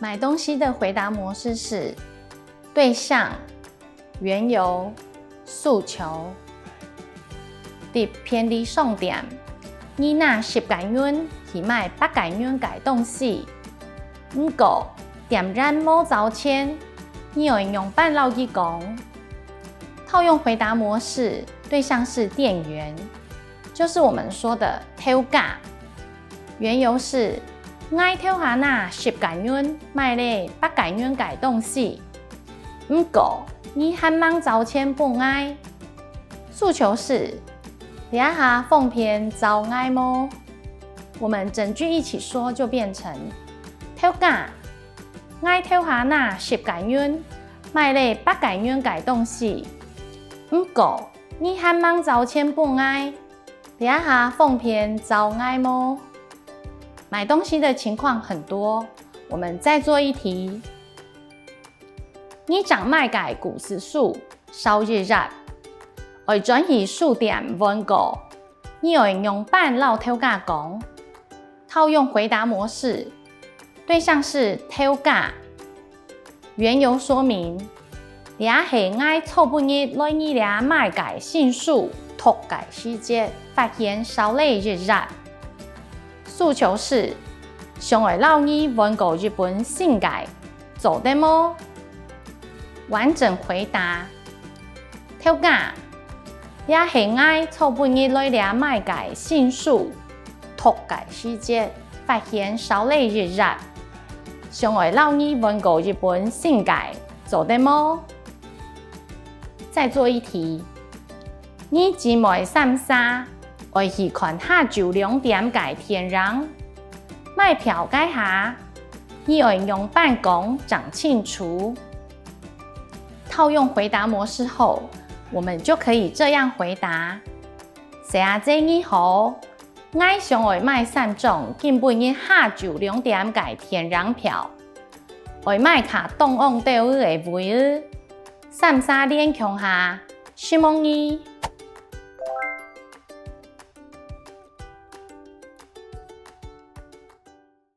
买东西的回答模式是对象、缘由、诉求。伫便利商店，你拿10元元去买8元的东西，不过店员没找钱，你会用半老去讲。套用回答模式，对象是店员，就是我们说的讨价。缘由是我讨下那10元买了8元的东西，不过你还忙找钱不爱。诉求是你下奉骗找爱么？我们整句一起说就变成讨价，我讨下那10元买了8元的东西，不过你还忙找钱不爱。你下奉骗找爱么？买东西的情况很多，我们再做一题。你想买嘅故事书收日日，为转去书店问过，你会用半老讨价讲。套用回答模式，对象是讨价，缘由说明，你是我错不日来你俩买嘅新书，读嘅时节发现收了日日。诉求是想要让你问过日本新嘅，做得么？完整回答：讨价，也是我错不日来俩买嘅新书，读嘅时节发现收了日日。想要让你问过日本新嘅，做得么？再做一题，你姊妹三三。会去看下酒两点嘅天人，买票嘅下，你会用办公讲清楚。套用回答模式后，我们就可以这样回答：谢谢你好，我想要买3张今晡日下酒2點嘅天人票，會買卡東往到嘅位，三三連強下，希望你。